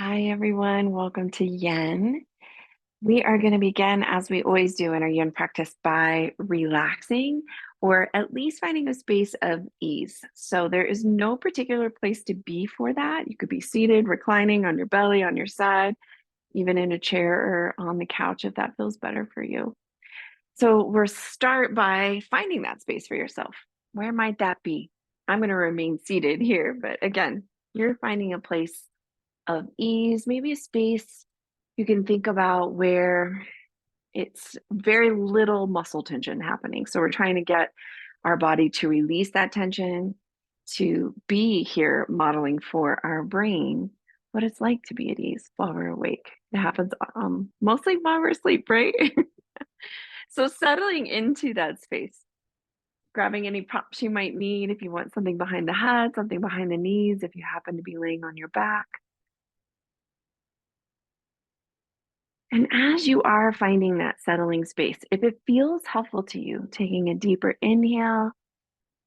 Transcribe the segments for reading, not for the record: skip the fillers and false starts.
Hi, everyone. Welcome to Yin. We are going to begin, as we always do in our Yin practice, by relaxing or at least finding a space of ease. So, there is no particular place to be for that. You could be seated, reclining on your belly, on your side, even in a chair or on the couch if that feels better for you. So, we'll start by finding that space for yourself. Where might that be? I'm going to remain seated here, but again, you're finding a place of ease, maybe a space you can think about where it's very little muscle tension happening. So we're trying to get our body to release that tension, to be here modeling for our brain what it's like to be at ease while we're awake. It happens mostly while we're asleep, right? So settling into that space, grabbing any props you might need if you want something behind the head, something behind the knees, if you happen to be laying on your back. And as you are finding that settling space, if it feels helpful to you, taking a deeper inhale,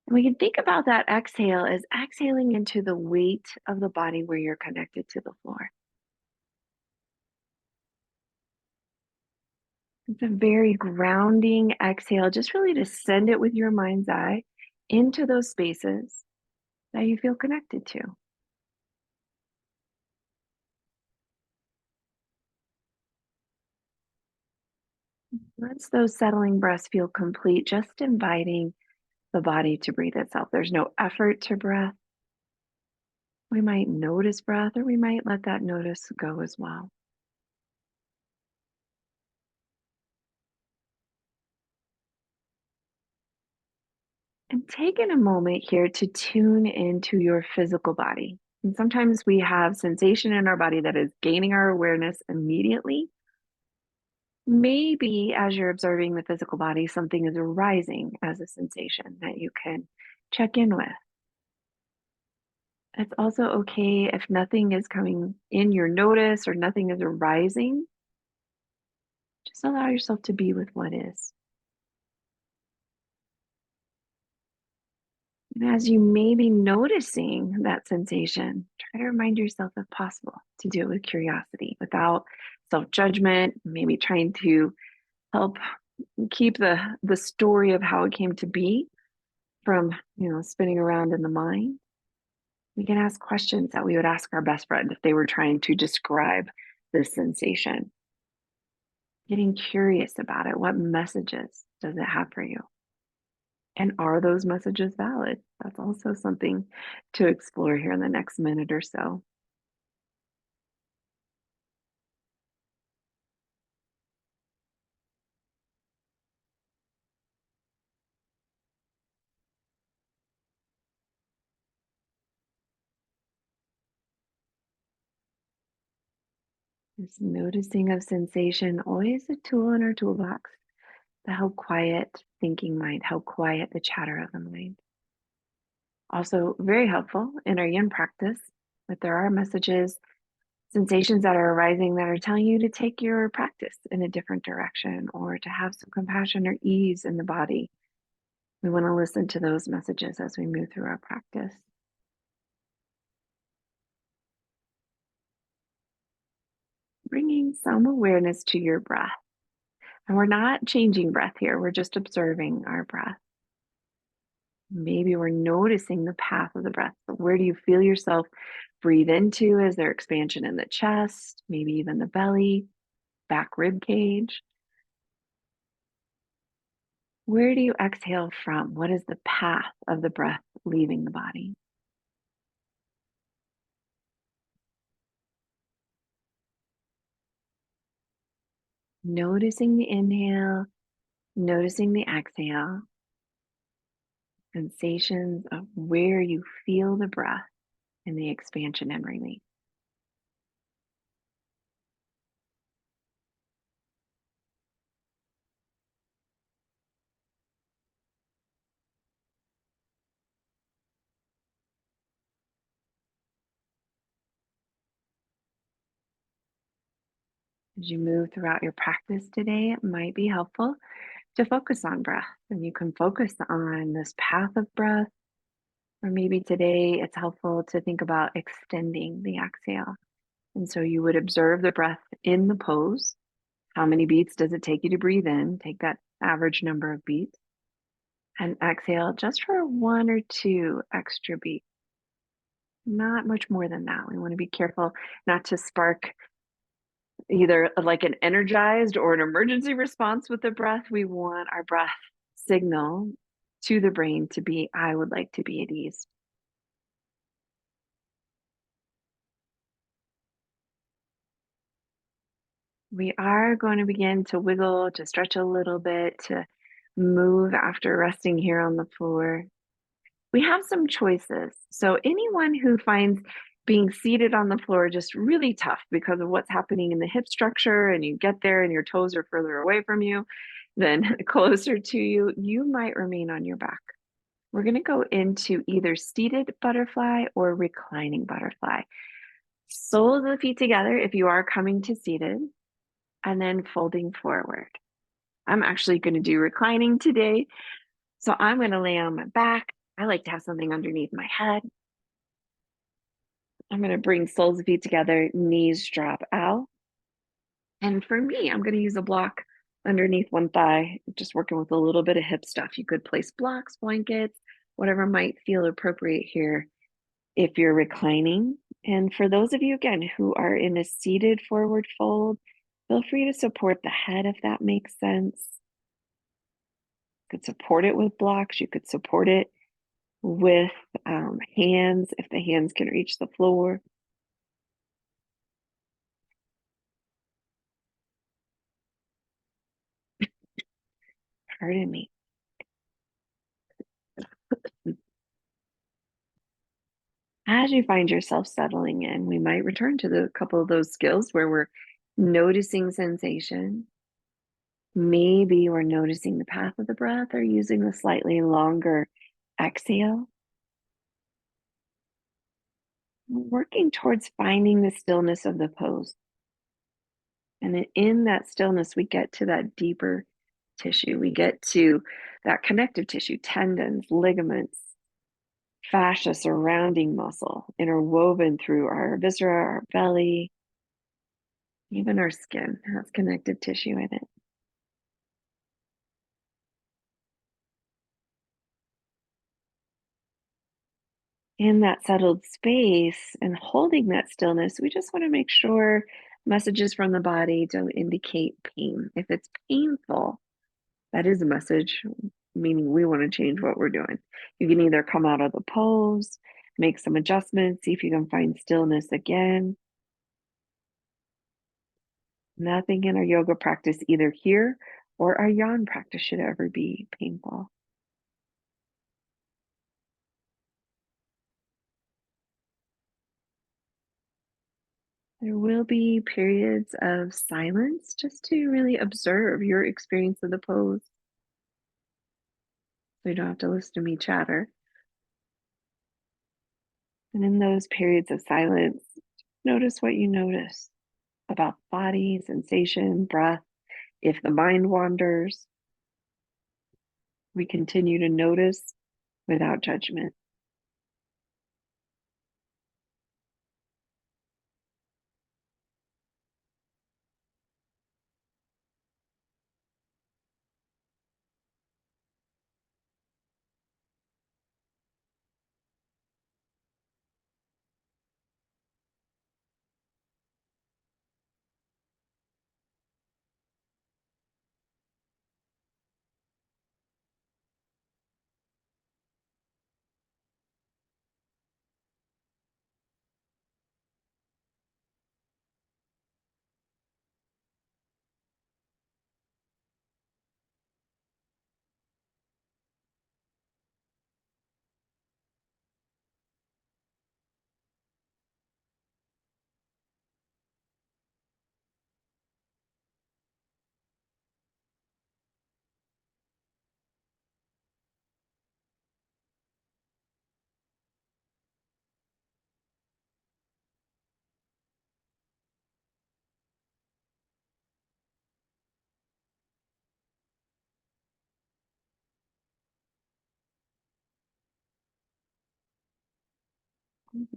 and we can think about that exhale as exhaling into the weight of the body where you're connected to the floor. It's a very grounding exhale, just really to send it with your mind's eye into those spaces that you feel connected to. Once those settling breaths feel complete, just inviting the body to breathe itself. There's no effort to breath. We might notice breath or we might let that notice go as well. And taking a moment here to tune into your physical body. And sometimes we have sensation in our body that is gaining our awareness immediately. Maybe as you're observing the physical body, something is arising as a sensation that you can check in with. It's also okay if nothing is coming in your notice or nothing is arising. Just allow yourself to be with what is. And as you may be noticing that sensation, try to remind yourself, if possible, to do it with curiosity, without self-judgment, maybe trying to help keep the story of how it came to be from, spinning around in the mind. We can ask questions that we would ask our best friend if they were trying to describe this sensation. Getting curious about it. What messages does it have for you? And are those messages valid? That's also something to explore here in the next minute or so. This noticing of sensation, always a tool in our toolbox to help quiet thinking mind, help quiet the chatter of the mind. Also, very helpful in our yin practice, but there are messages, sensations that are arising that are telling you to take your practice in a different direction or to have some compassion or ease in the body. We want to listen to those messages as we move through our practice. Bringing some awareness to your breath. And we're not changing breath here, we're just observing our breath. Maybe we're noticing the path of the breath, but where do you feel yourself breathe into? Is there expansion in the chest, maybe even the belly, back rib cage? Where do you exhale from? What is the path of the breath leaving the body? Noticing the inhale, noticing the exhale, sensations of where you feel the breath and the expansion and release. As you move throughout your practice today, it might be helpful to focus on breath. And you can focus on this path of breath, or maybe today it's helpful to think about extending the exhale. And so you would observe the breath in the pose. How many beats does it take you to breathe in? Take that average number of beats and exhale just for one or two extra beats. Not much more than that. We want to be careful not to spark either like an energized or an emergency response with the breath. We want our breath signal to the brain to be, I would like to be at ease. We are going to begin to wiggle, to stretch a little bit, to move after resting here on the floor. We have some choices. So, anyone who finds being seated on the floor just really tough because of what's happening in the hip structure, and you get there and your toes are further away from you than closer to you, you might remain on your back. We're going to go into either seated butterfly or reclining butterfly. Soles of the feet together if you are coming to seated, and then folding forward. I'm actually going to do reclining today. So I'm going to lay on my back. I like to have something underneath my head. I'm going to bring soles of feet together, knees drop out. And for me, I'm going to use a block underneath one thigh, just working with a little bit of hip stuff. You could place blocks, blankets, whatever might feel appropriate here if you're reclining. And for those of you, again, who are in a seated forward fold, feel free to support the head if that makes sense. You could support it with blocks. You could support it with hands if the hands can reach the floor. Pardon me. As you find yourself settling in, we might return to the couple of those skills where we're noticing sensation. Maybe we're noticing the path of the breath or using the slightly longer exhale. Working towards finding the stillness of the pose. And then in that stillness, we get to that deeper tissue. We get to that connective tissue, tendons, ligaments, fascia surrounding muscle, interwoven through our viscera, our belly, even our skin has connective tissue in it. In that settled space and holding that stillness, we just want to make sure messages from the body don't indicate pain. If it's painful, that is a message, meaning we want to change what we're doing. You can either come out of the pose, make some adjustments, see if you can find stillness again. Nothing in our yoga practice, either here or our yan practice, should ever be painful. There will be periods of silence just to really observe your experience of the pose. So you don't have to listen to me chatter. And in those periods of silence, notice what you notice about body, sensation, breath. If the mind wanders, we continue to notice without judgment.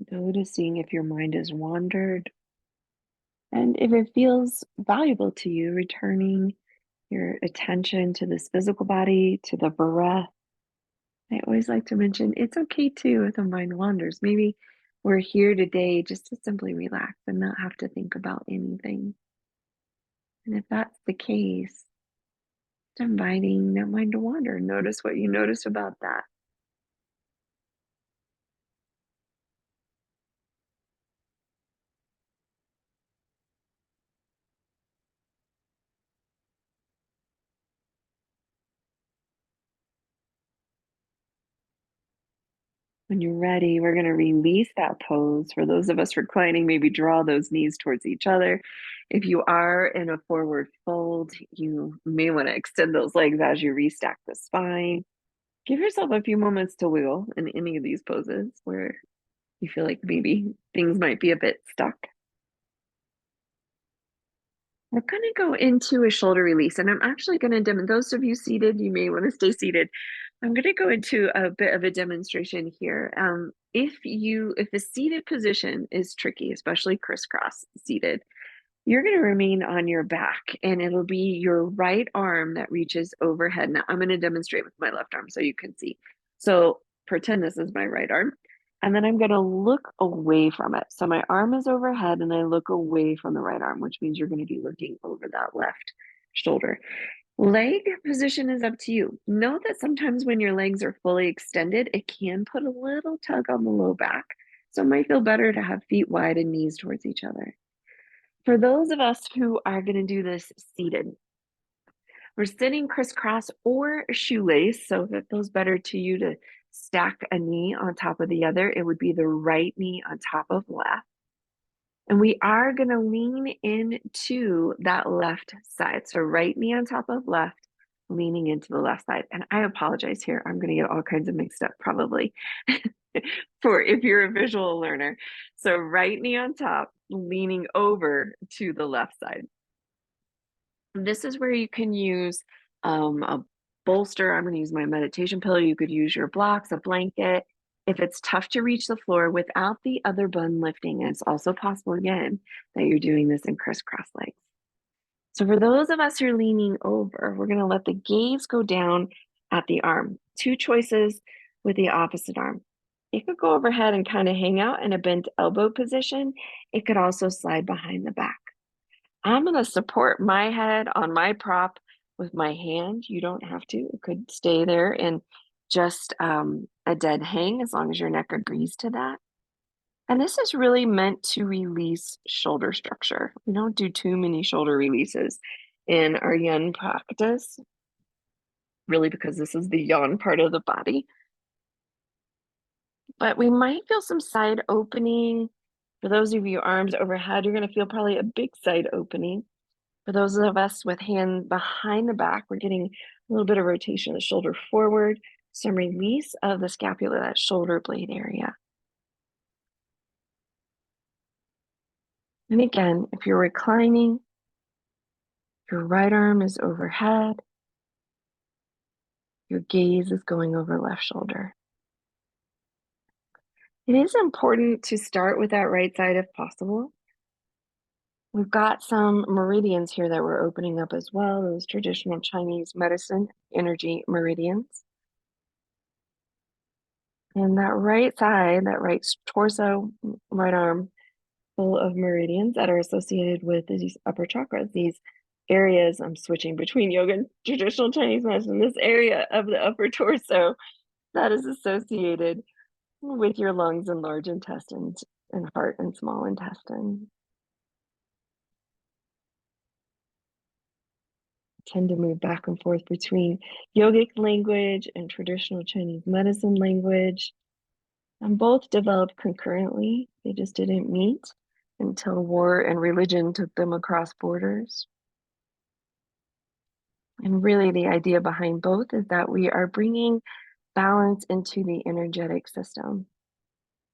Noticing if your mind has wandered, And if it feels valuable to you, returning your attention to this physical body, to the breath. I always like to mention it's okay too if the mind wanders. Maybe we're here today just to simply relax and not have to think about anything. And if that's the case, inviting that mind to wander. Notice what you notice about that. When you're ready, we're going to release that pose. For those of us reclining, maybe draw those knees towards each other. If you are in a forward fold, you may want to extend those legs as you restack the spine. Give yourself a few moments to wiggle in any of these poses where you feel like maybe things might be a bit stuck. We're going to go into a shoulder release, and I'm actually going to those of you seated, you may want to stay seated. I'm going to go into a bit of a demonstration here. If the seated position is tricky, especially crisscross seated, you're going to remain on your back, and it'll be your right arm that reaches overhead. Now, I'm going to demonstrate with my left arm so you can see. So pretend this is my right arm, and then I'm going to look away from it. So my arm is overhead, and I look away from the right arm, which means you're going to be looking over that left shoulder. Leg position is up to you. Note that sometimes when your legs are fully extended, it can put a little tug on the low back. So it might feel better to have feet wide and knees towards each other. For those of us who are going to do this seated, we're sitting crisscross or shoelace. So if it feels better to you to stack a knee on top of the other, it would be the right knee on top of left. And we are going to lean into that left side. So right knee on top of left, leaning into the left side. And I apologize here. I'm going to get all kinds of mixed up probably for if you're a visual learner. So right knee on top, leaning over to the left side. This is where you can use a bolster. I'm going to use my meditation pillow. You could use your blocks, a blanket. If it's tough to reach the floor without the other bun lifting, it's also possible again that you're doing this in crisscross legs. So for those of us who are leaning over, we're going to let the gaze go down at the arm. Two choices with the opposite arm. It could go overhead and kind of hang out in a bent elbow position. It could also slide behind the back. I'm going to support my head on my prop with my hand. You don't have to. It could stay there in just a dead hang as long as your neck agrees to that. And this is really meant to release shoulder structure. We don't do too many shoulder releases in our yin practice, really because this is the yawn part of the body. But we might feel some side opening. For those of you arms overhead, you're going to feel probably a big side opening. For those of us with hand behind the back, we're getting a little bit of rotation of the shoulder forward, some release of the scapula, that shoulder blade area. And again, if you're reclining, your right arm is overhead, your gaze is going over left shoulder. It is important to start with that right side if possible. We've got some meridians here that we're opening up as well, those traditional Chinese medicine energy meridians. And that right side, that right torso, right arm, full of meridians that are associated with these upper chakras, these areas. I'm switching between yoga and traditional Chinese medicine. This area of the upper torso that is associated with your lungs and large intestines and heart and small intestine. Tend to move back and forth between yogic language and traditional Chinese medicine language. And both developed concurrently. They just didn't meet until war and religion took them across borders. And really, the idea behind both is that we are bringing balance into the energetic system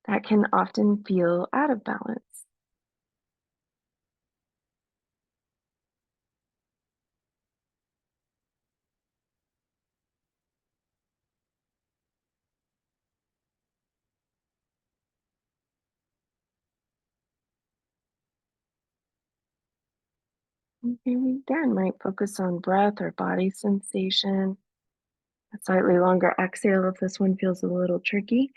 that can often feel out of balance. Okay, we again might focus on breath or body sensation. A slightly longer exhale, if this one feels a little tricky,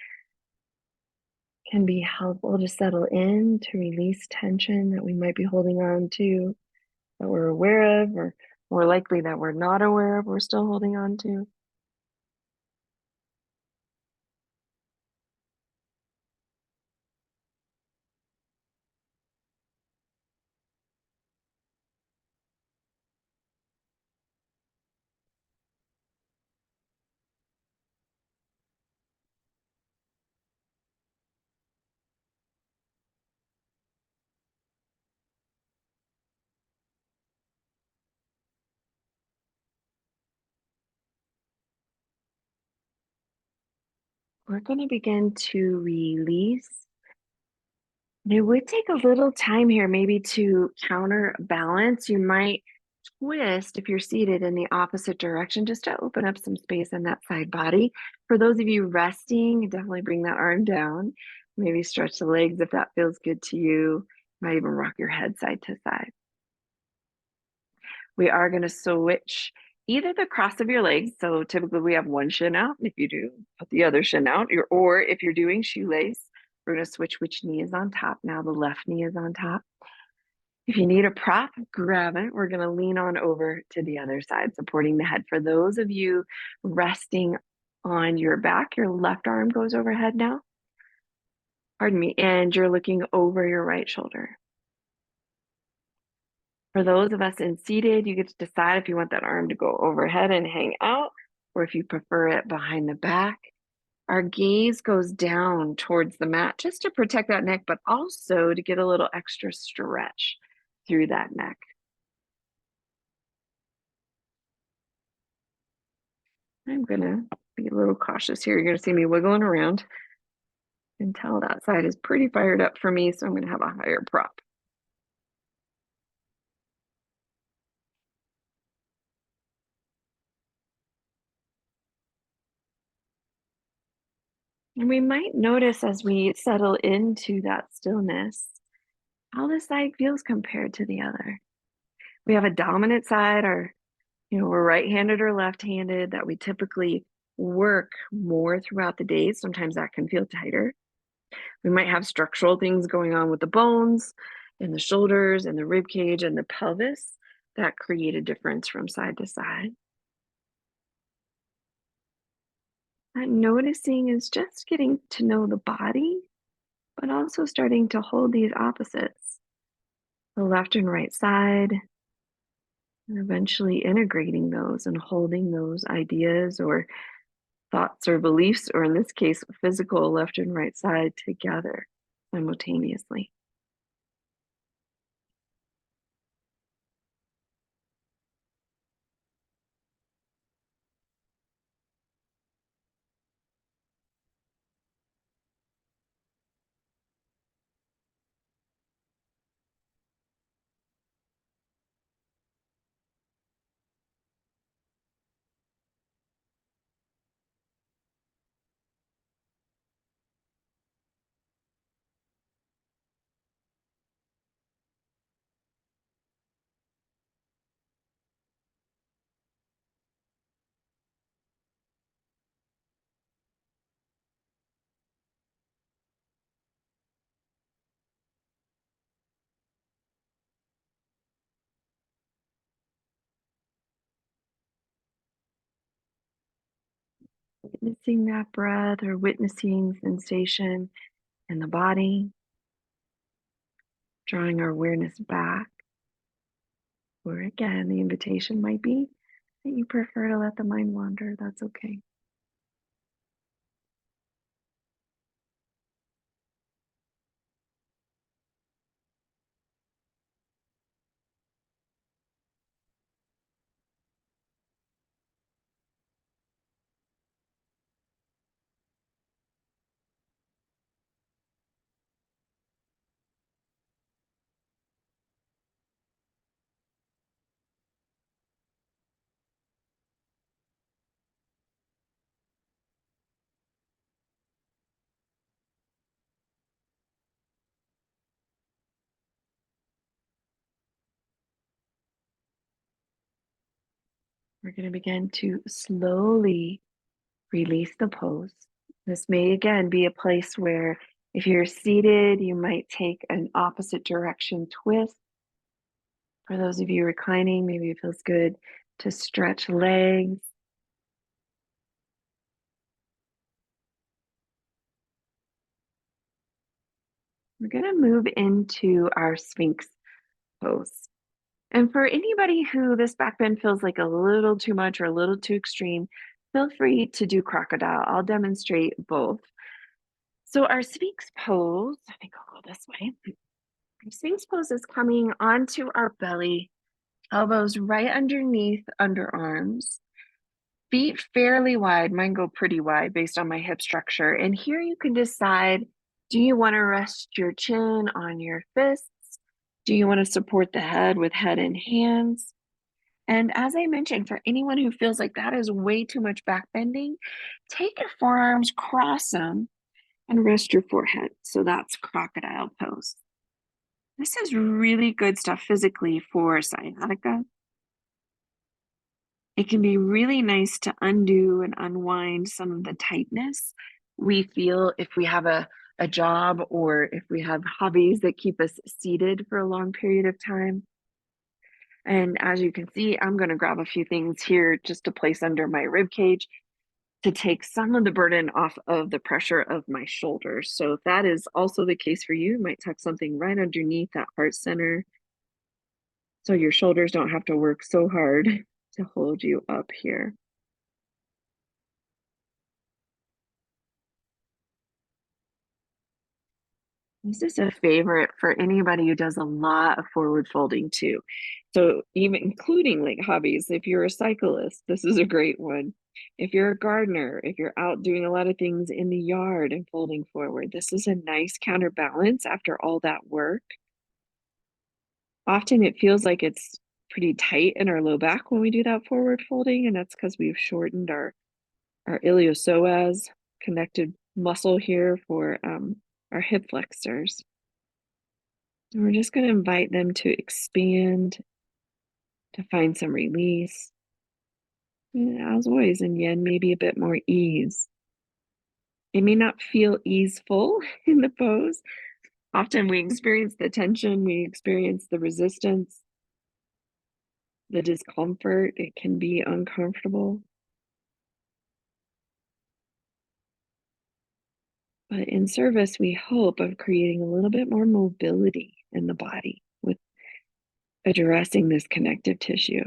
can be helpful to settle in, to release tension that we might be holding on to, that we're aware of, or more likely that we're not aware of, we're still holding on to. We're going to begin to release. It would take a little time here, maybe to counterbalance. You might twist if you're seated in the opposite direction just to open up some space in that side body. For those of you resting, definitely bring that arm down. Maybe stretch the legs if that feels good to you. Might even rock your head side to side. We are going to switch either the cross of your legs. So typically we have one shin out. If you do, put the other shin out. Or if you're doing shoelace, we're going to switch which knee is on top. Now the left knee is on top. If you need a prop, grab it. We're going to lean on over to the other side, supporting the head. For those of you resting on your back, your left arm goes overhead now. Pardon me. And you're looking over your right shoulder. For those of us in seated, you get to decide if you want that arm to go overhead and hang out, or if you prefer it behind the back. Our gaze goes down towards the mat just to protect that neck, but also to get a little extra stretch through that neck. I'm gonna be a little cautious here. You're gonna see me wiggling around until that side is pretty fired up for me, so I'm gonna have a higher prop. And we might notice as we settle into that stillness how the side feels compared to the other. We have a dominant side, or we're right-handed or left-handed, that we typically work more throughout the day. Sometimes that can feel tighter. We might have structural things going on with the bones and the shoulders and the rib cage and the pelvis that create a difference from side to side. That noticing is just getting to know the body, but also starting to hold these opposites, the left and right side, and eventually integrating those and holding those ideas or thoughts or beliefs, or in this case, physical left and right side together simultaneously. Witnessing that breath or witnessing sensation in the body, drawing our awareness back, or again, the invitation might be that you prefer to let the mind wander. That's okay. We're going to begin to slowly release the pose. This may again be a place where if you're seated, you might take an opposite direction twist. For those of you reclining, maybe it feels good to stretch legs. We're going to move into our Sphinx pose. And for anybody who this back bend feels like a little too much or a little too extreme, feel free to do crocodile. I'll demonstrate both. So our Sphinx pose, I think I'll go this way. Our Sphinx pose is coming onto our belly, elbows right underneath underarms, feet fairly wide. Mine go pretty wide based on my hip structure. And here you can decide, do you want to rest your chin on your fists? Do you want to support the head with head and hands? And as I mentioned, for anyone who feels like that is way too much back bending, take your forearms, cross them, and rest your forehead. So that's crocodile pose. This is really good stuff physically for sciatica. It can be really nice to undo and unwind some of the tightness we feel if we have a job or if we have hobbies that keep us seated for a long period of time. And as you can see, I'm going to grab a few things here just to place under my rib cage to take some of the burden off of the pressure of my shoulders. So if that is also the case for you, you might tuck something right underneath that heart center so your shoulders don't have to work so hard to hold you up here. This is a favorite for anybody who does a lot of forward folding too. So even including like hobbies, if you're a cyclist, this is a great one. If you're a gardener, if you're out doing a lot of things in the yard and folding forward, this is a nice counterbalance after all that work. Often it feels like it's pretty tight in our low back when we do that forward folding, and that's because we've shortened our iliopsoas, connected muscle here for our hip flexors. And we're just going to invite them to expand, to find some release. And as always, in yin, maybe a bit more ease. It may not feel easeful in the pose. Often we experience the tension, we experience the resistance, the discomfort. It can be uncomfortable. But in service, we hope of creating a little bit more mobility in the body with addressing this connective tissue.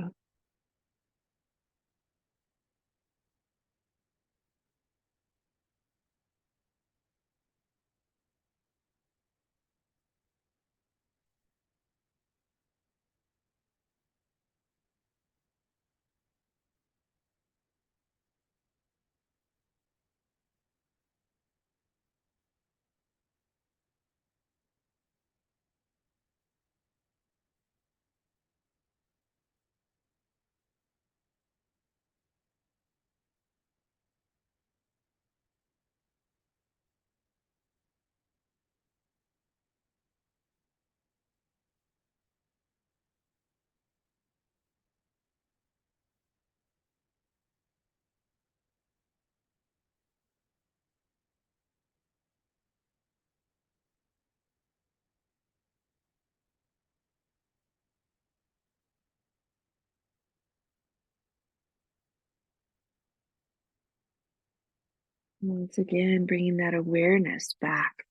Once again, bringing that awareness back.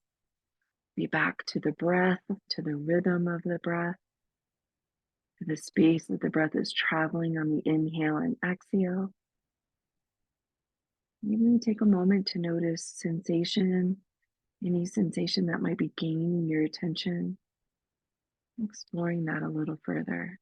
Be back to the breath, to the rhythm of the breath, to the space that the breath is traveling on the inhale and exhale. Maybe take a moment to notice sensation, any sensation that might be gaining your attention, exploring that a little further.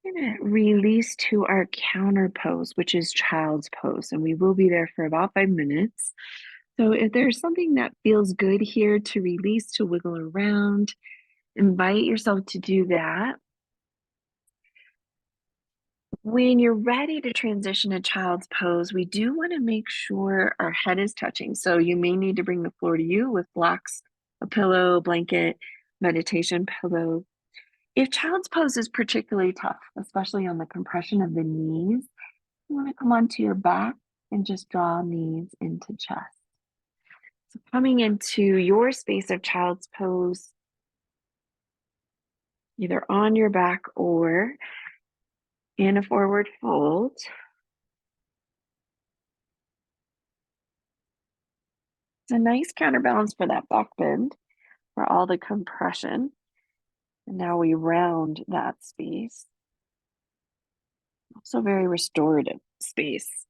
We're gonna release to our counter pose, which is child's pose, and we will be there for about 5 minutes. So if there's something that feels good here to release, to wiggle around, invite yourself to do that. When you're ready to transition to child's pose, we do want to make sure our head is touching. So you may need to bring the floor to you with blocks, a pillow, blanket, meditation pillow. If child's pose is particularly tough, especially on the compression of the knees, you want to come onto your back and just draw knees into chest. So coming into your space of child's pose, either on your back or in a forward fold. It's a nice counterbalance for that back bend, for all the compression. And now we round that space. Also very restorative space.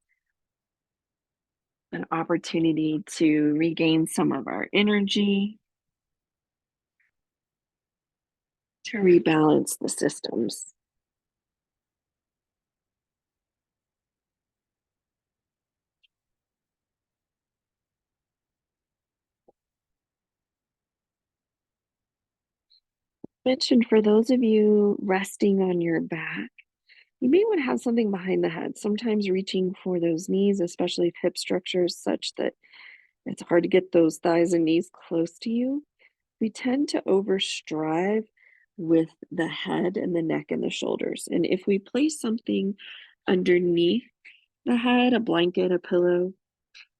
An opportunity to regain some of our energy, to rebalance the systems. Mentioned for those of you resting on your back, you may want to have something behind the head, sometimes reaching for those knees, especially if hip structure is such that it's hard to get those thighs and knees close to you. We tend to overstrive with the head and the neck and the shoulders. And if we place something underneath the head, a blanket, a pillow,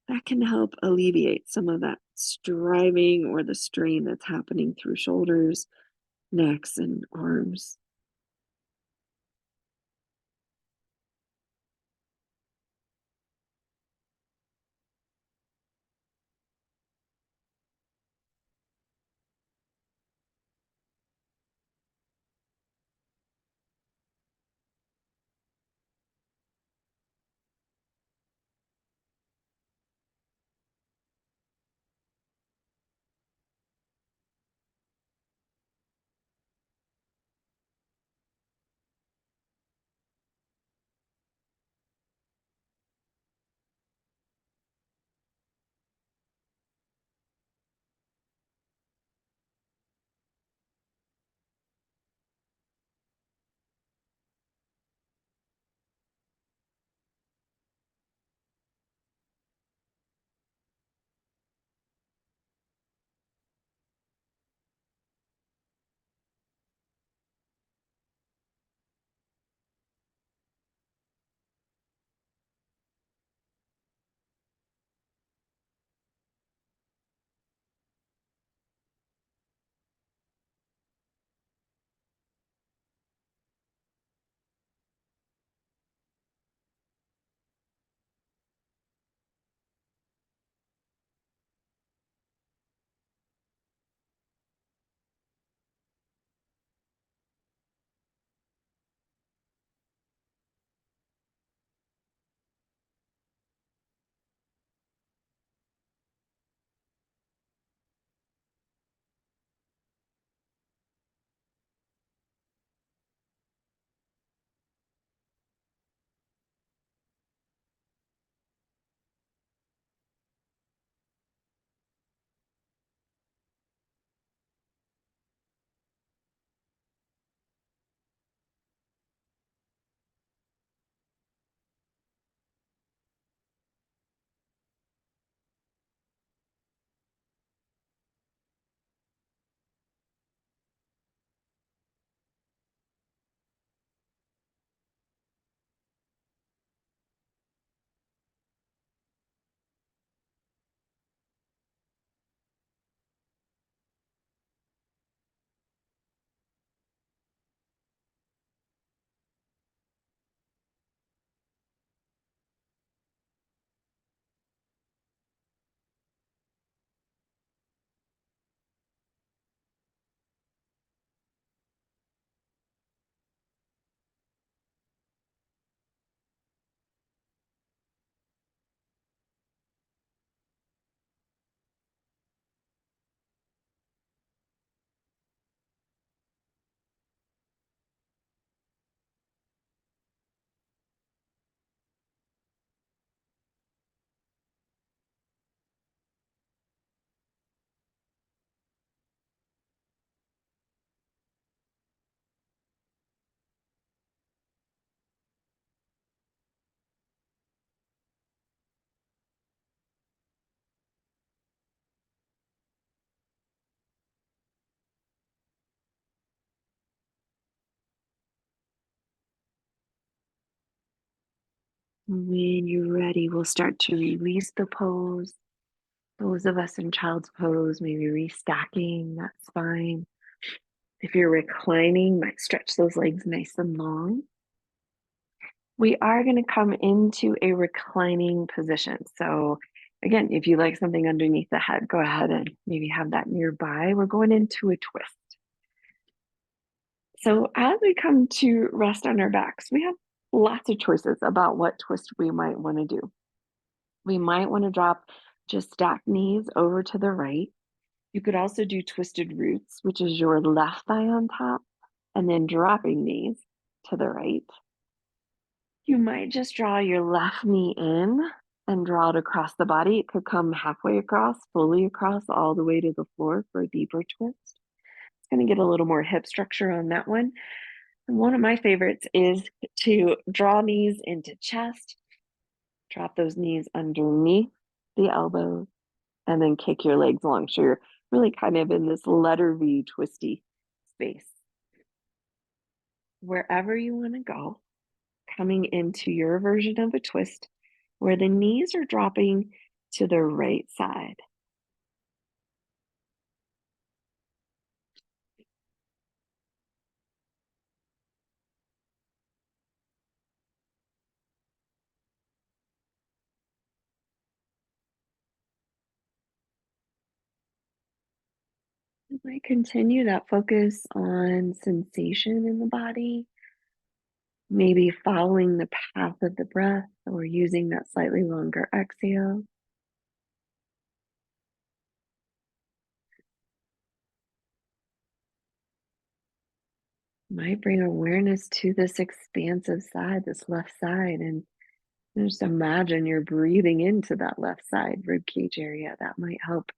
that can help alleviate some of that striving or the strain that's happening through shoulders, necks, and arms. When you're ready, we'll start to release the pose. Those of us in child's pose, maybe restacking that spine. If you're reclining, might stretch those legs nice and long. We are going to come into a reclining position. So, again, if you like something underneath the head, go ahead and maybe have that nearby. We're going into a twist. So, as we come to rest on our backs, we have lots of choices about what twist we might want to do. We might want to drop just stacked knees over to the right. You could also do twisted roots, which is your left thigh on top, and then dropping knees to the right. You might just draw your left knee in and draw it across the body. It could come halfway across, fully across, all the way to the floor for a deeper twist. It's going to get a little more hip structure on that one. And one of my favorites is to draw knees into chest, drop those knees underneath the elbows, and then kick your legs along. So you're really kind of in this letter V twisty space. Wherever you want to go, coming into your version of a twist where the knees are dropping to the right side. You might continue that focus on sensation in the body, maybe following the path of the breath or using that slightly longer exhale. Might bring awareness to this expansive side, this left side, and just imagine you're breathing into that left side rib cage area. That might help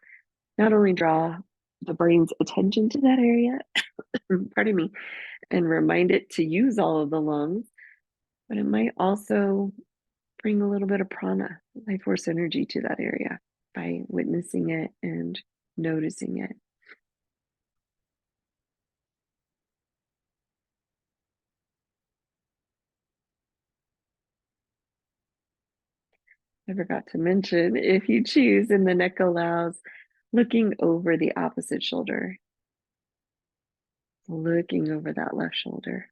not only draw the brain's attention to that area, pardon me, and remind it to use all of the lungs, but it might also bring a little bit of prana, life force energy to that area by witnessing it and noticing it. I forgot to mention, if you choose and the neck allows, looking over the opposite shoulder, looking over that left shoulder.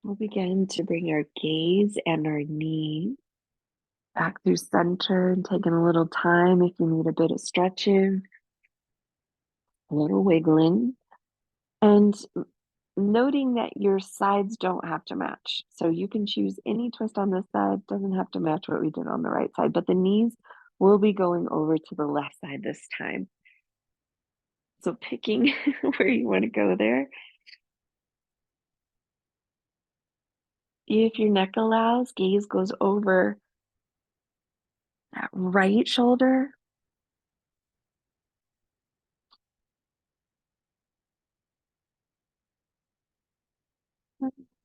We'll begin to bring our gaze and our knee back through center and taking a little time if you need a bit of stretching, a little wiggling, and noting that your sides don't have to match. So you can choose any twist on this side, doesn't have to match what we did on the right side, but the knees will be going over to the left side this time. So picking where you want to go there. If your neck allows, gaze goes over that right shoulder.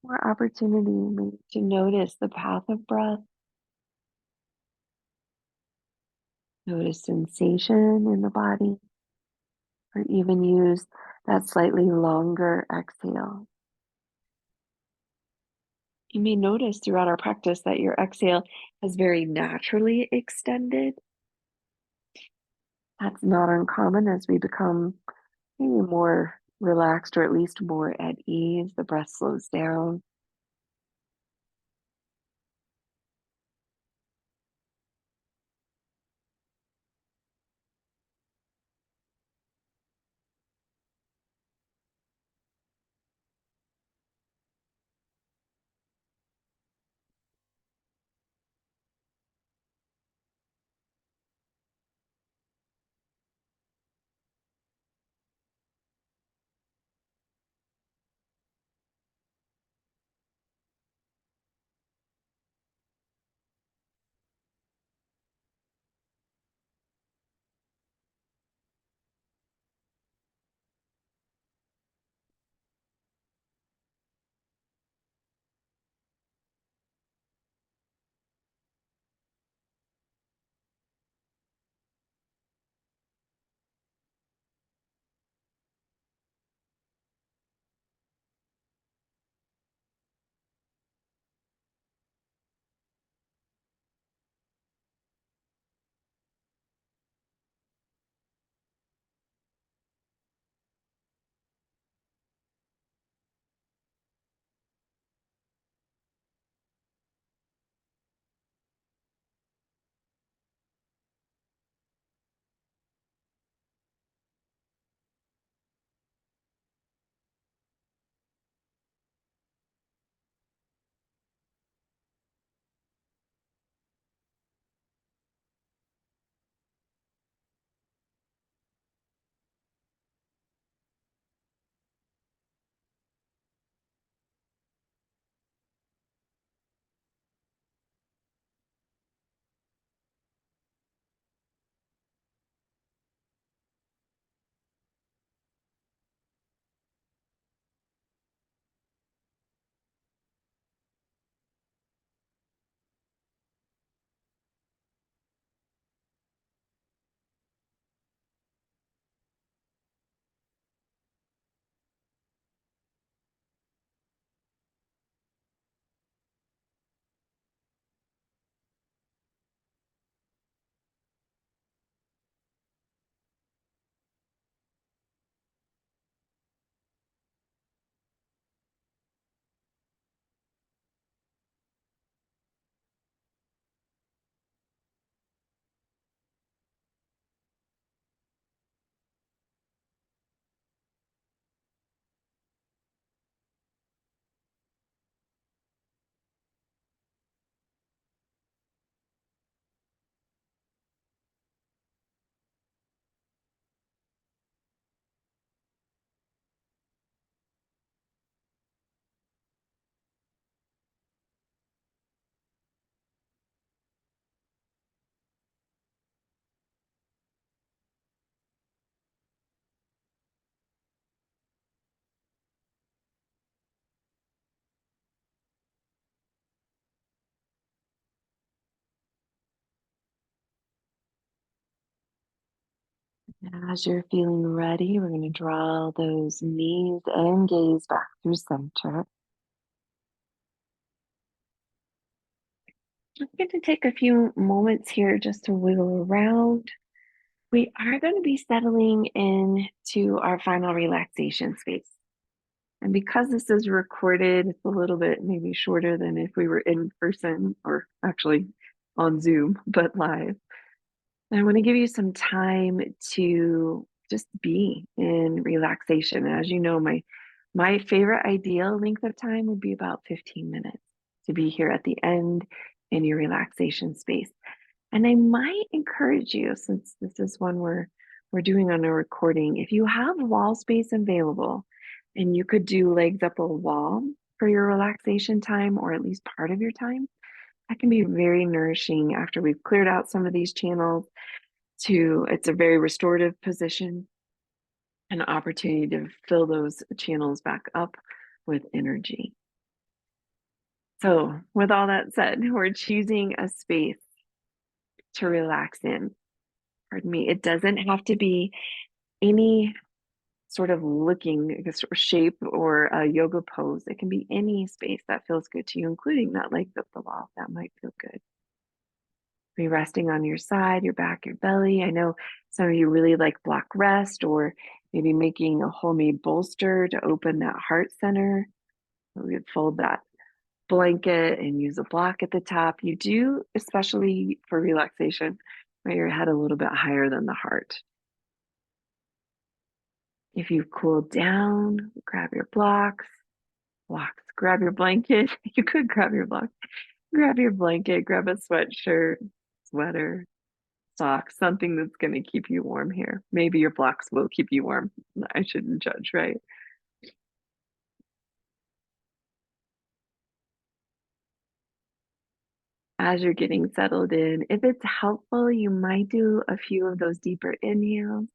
More opportunity maybe to notice the path of breath, notice sensation in the body, or even use that slightly longer exhale. You may notice throughout our practice that your exhale has very naturally extended. That's not uncommon as we become maybe more relaxed or at least more at ease. The breath slows down. And as you're feeling ready, we're going to draw those knees and gaze back through center. I'm going to take a few moments here just to wiggle around. We are going to be settling into our final relaxation space. And because this is recorded, it's a little bit maybe shorter than if we were in person or actually on Zoom, but live. I want to give you some time to just be in relaxation. As you know, my favorite ideal length of time would be about 15 minutes to be here at the end in your relaxation space. And I might encourage you, since this is one we're doing on a recording, if you have wall space available and you could do legs up a wall for your relaxation time or at least part of your time, that can be very nourishing after we've cleared out some of these channels to it's a very restorative position, an opportunity to fill those channels back up with energy. So, with all that said, we're choosing a space to relax in. Pardon me. It doesn't have to be any sort of looking I guess, or shape or a yoga pose. It can be any space that feels good to you, including that leg up the wall. That might feel good. Be resting on your side, your back, your belly. I know some of you really like block rest or maybe making a homemade bolster to open that heart center. We would fold that blanket and use a block at the top. You do, especially for relaxation, wear your head a little bit higher than the heart. If you've cooled down, grab your blocks, grab your blanket. You could grab your block, grab your blanket, grab a sweatshirt, sweater, socks, something that's going to keep you warm here. Maybe your blocks will keep you warm. I shouldn't judge, right? As you're getting settled in, if it's helpful, you might do a few of those deeper inhales,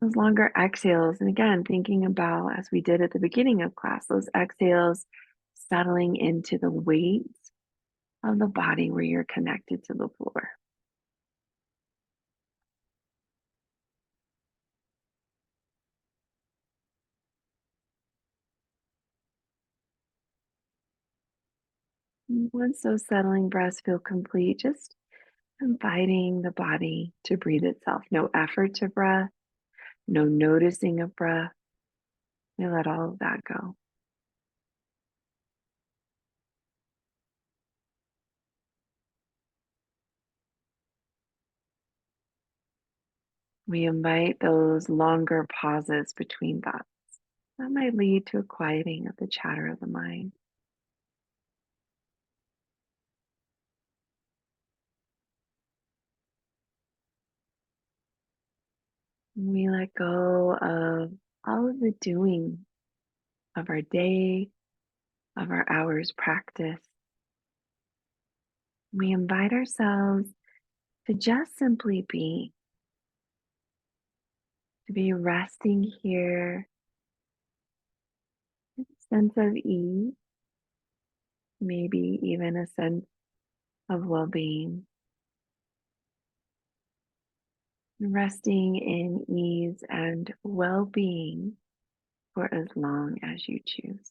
those longer exhales. And again, thinking about, as we did at the beginning of class, those exhales settling into the weight of the body where you're connected to the floor. Once those settling breaths feel complete, just inviting the body to breathe itself. No effort to breath, no noticing of breath. We let all of that go. We invite those longer pauses between thoughts. That might lead to a quieting of the chatter of the mind. We let go of all of the doing of our day, of our hours practice. We invite ourselves to just simply be, to be resting here, a sense of ease, maybe even a sense of well being, resting in ease and well being for as long as you choose.